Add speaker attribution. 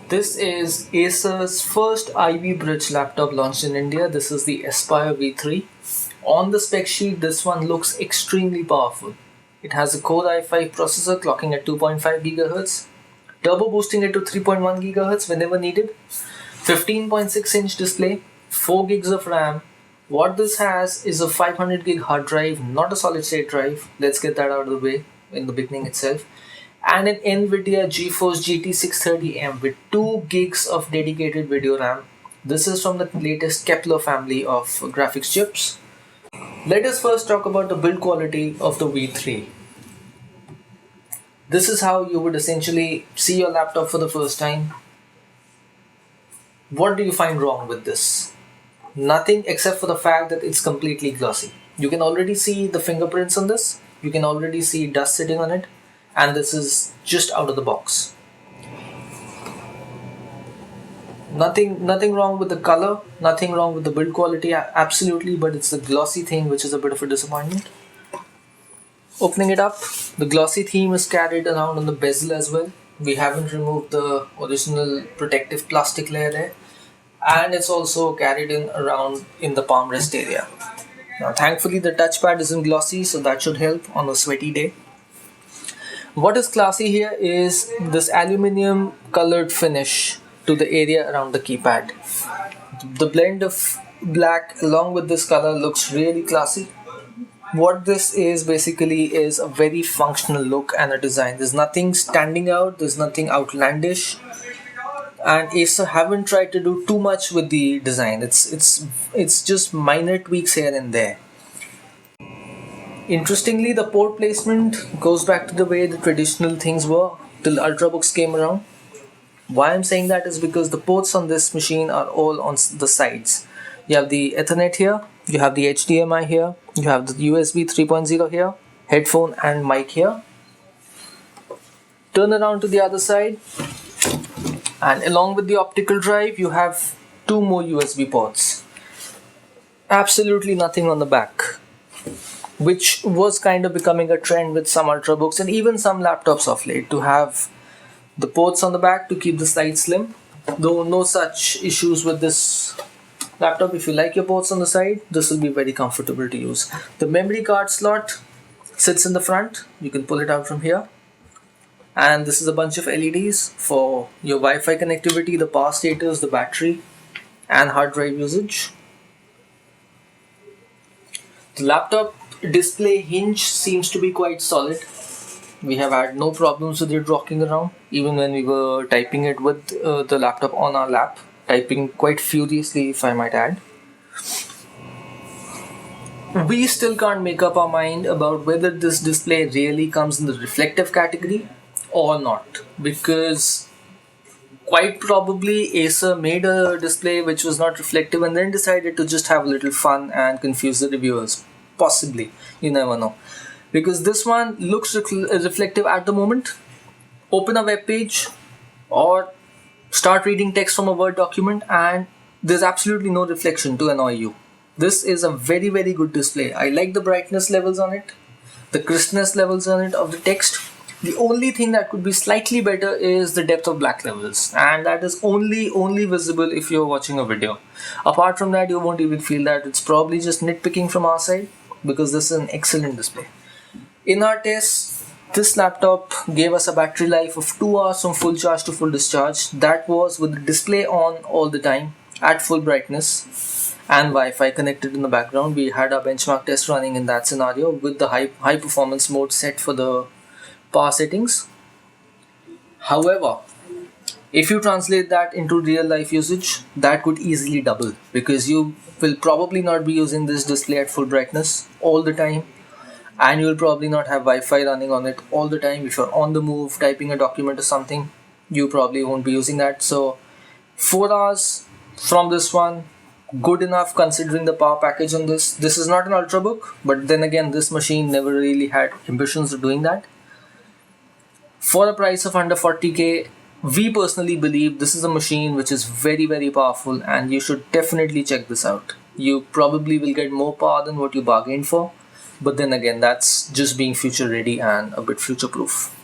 Speaker 1: This is Acer's first Ivy Bridge laptop launched in India. This is the Aspire V3. On the spec sheet, this one looks extremely powerful. It has a Core i5 processor clocking at 2.5 GHz, turbo boosting it to 3.1 GHz whenever needed, 15.6-inch display, 4 gigs of RAM. What this has is a 500 gig hard drive, not a solid state drive. Let's get that out of the way in the beginning itself. And an NVIDIA GeForce GT 630M with 2 gigs of dedicated video RAM. This is from the latest Kepler family of graphics chips. Let us first talk about the build quality of the V3. This is how you would essentially see your laptop for the first time. What do you find wrong with this? Nothing except for the fact that it's completely glossy. You can already see the fingerprints on this. You can already see dust sitting on it. And this is just out of the box. Nothing wrong with the color, nothing wrong with the build quality, absolutely, but it's the glossy thing which is a bit of a disappointment. Opening it up, the glossy theme is carried around on the bezel as well. We haven't removed the original protective plastic layer there, and it's also carried around in the palm rest area. Now thankfully the touchpad isn't glossy, so that should help on a sweaty day. What is classy here is this aluminium colored finish to the area around the keypad. The blend of black along with this color looks really classy. What this is basically is a very functional look and a design. There's nothing standing out, there's nothing outlandish, and Acer haven't tried to do too much with the design. It's just minor tweaks here and there. Interestingly, the port placement goes back to the way the traditional things were till Ultrabooks came around. Why I'm saying that is because the ports on this machine are all on the sides. You have the Ethernet here, you have the HDMI here, you have the USB 3.0 here, headphone and mic here. Turn around to the other side, and along with the optical drive, you have 2 more USB ports. Absolutely nothing on the back, which was kind of becoming a trend with some Ultrabooks and even some laptops of late, to have the ports on the back to keep the side slim. Though no such issues with this laptop. If you like your ports on the side, this will be very comfortable to use. The memory card slot sits in the front. You can pull it out from here. And this is a bunch of LEDs for your Wi-Fi connectivity, the power status, the battery, and hard drive usage. The laptop display hinge seems to be quite solid. We have had no problems with it rocking around, even when we were typing it with the laptop on our lap, typing quite furiously, if I might add. We still can't make up our mind about whether this display really comes in the reflective category or not, because quite probably Acer made a display which was not reflective and then decided to just have a little fun and confuse the reviewers. Possibly, you never know, because this one looks reflective at the moment. Open a web page or start reading text from a Word document and there's absolutely no reflection to annoy you. This is a very good display. I like the brightness levels on it, the crispness levels on it of the text. The only thing that could be slightly better is the depth of black levels, and that is only visible if you're watching a video. Apart from that, you won't even feel that. It's probably just nitpicking from our side, because this is an excellent display. In our tests, this laptop gave us a battery life of 2 hours from full charge to full discharge. That was with the display on all the time at full brightness and Wi-Fi connected in the background. We had our benchmark test running in that scenario with the high performance mode set for the power settings. However, if you translate that into real life usage, that could easily double, because you will probably not be using this display at full brightness all the time, and you will probably not have Wi-Fi running on it all the time. If you're on the move typing a document or something, you probably won't be using that. So 4 hours from this one, good enough considering the power package on this. This is not an Ultrabook, but then again, this machine never really had ambitions of doing that. For a price of under 40k, we personally believe this is a machine which is very powerful, and you should definitely check this out. You probably will get more power than what you bargained for, but then again, that's just being future ready and a bit future proof.